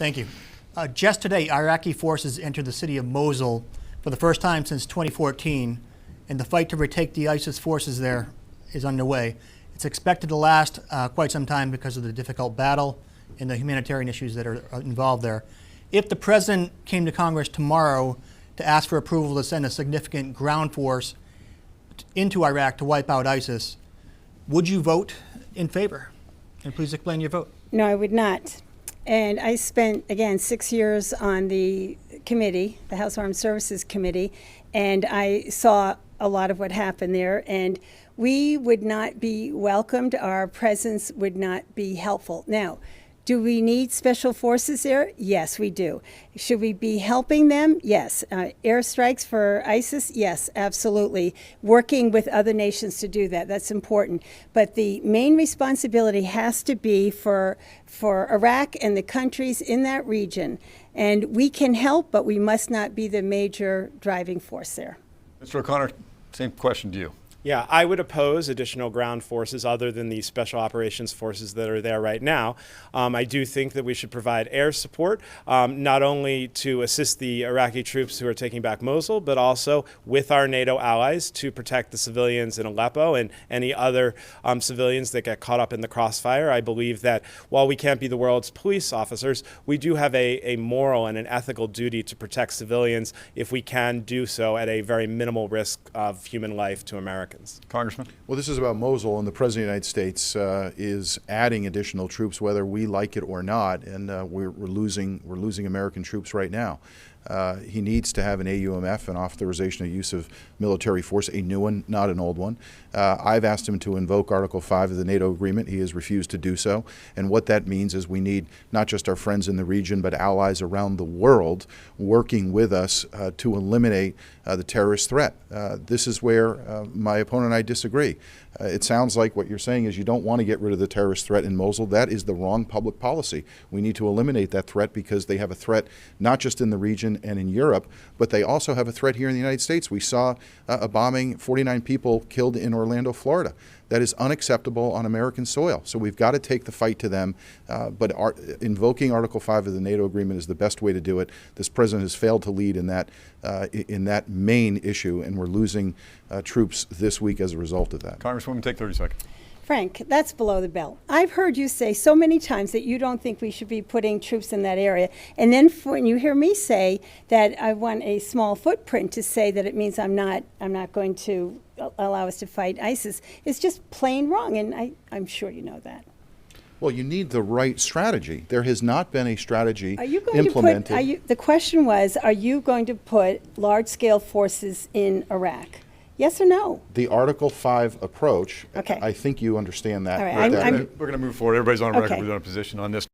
Thank you. Just today, Iraqi forces entered the city of Mosul for the first time since 2014, and the fight to retake the ISIS forces there is underway. It's expected to last quite some time because of the difficult battle and the humanitarian issues that are involved there. If the president came to Congress tomorrow to ask for approval to send a significant ground force into Iraq to wipe out ISIS, would you vote in favor? And please explain your vote. No, I would not. And I spent, again, 6 years on the committee, the House Armed Services Committee, and I saw a lot of what happened there. And we would not be welcomed. Our presence would not be helpful. Now, do we need special forces there? Yes, we do. Should we be helping them? Yes. Airstrikes for ISIS? Yes, absolutely. Working with other nations to do that. That's important. But the main responsibility has to be for Iraq and the countries in that region. And we can help, but we must not be the major driving force there. Mr. O'Connor, same question to you. Yeah, I would oppose additional ground forces other than the special operations forces that are there right now. I do think that we should provide air support, not only to assist the Iraqi troops who are taking back Mosul, but also with our NATO allies to protect the civilians in Aleppo and any other civilians that get caught up in the crossfire. I believe that while we can't be the world's police officers, we do have a moral and an ethical duty to protect civilians if we can do so at a very minimal risk of human life to Americans. Congressman? Well, this is about Mosul, and the President of the United States is adding additional troops, whether we like it or not, and we're losing American troops right now. He needs to have an AUMF, an authorization of use of military force, a new one, not an old one. I've asked him to invoke Article 5 of the NATO agreement. He has refused to do so. And what that means is we need not just our friends in the region, but allies around the world working with us to eliminate the terrorist threat. This is where my opponent and I disagree. It sounds like what you're saying is you don't want to get rid of the terrorist threat in Mosul. That is the wrong public policy. We need to eliminate that threat because they have a threat not just in the region and in Europe, but they also have a threat here in the United States. We saw a bombing, 49 people killed in Orlando, Florida. That is unacceptable on American soil. So we've got to take the fight to them. But invoking Article 5 of the NATO agreement is the best way to do it. This president has failed to lead in that main issue, and we're losing troops this week as a result of that. Congresswoman, take 30 seconds. Frank, that's below the belt. I've heard you say so many times that you don't think we should be putting troops in that area. And then when you hear me say that I want a small footprint to say that it means I'm not going to allow us to fight ISIS, it's just plain wrong. And I'm sure you know that. Well, you need the right strategy. There has not been a strategy implemented. The question was, are you going to put large-scale forces in Iraq? Yes or no? The Article 5 approach, okay. I think you understand that. All right. We're going to move forward. Everybody's on record with a position on this.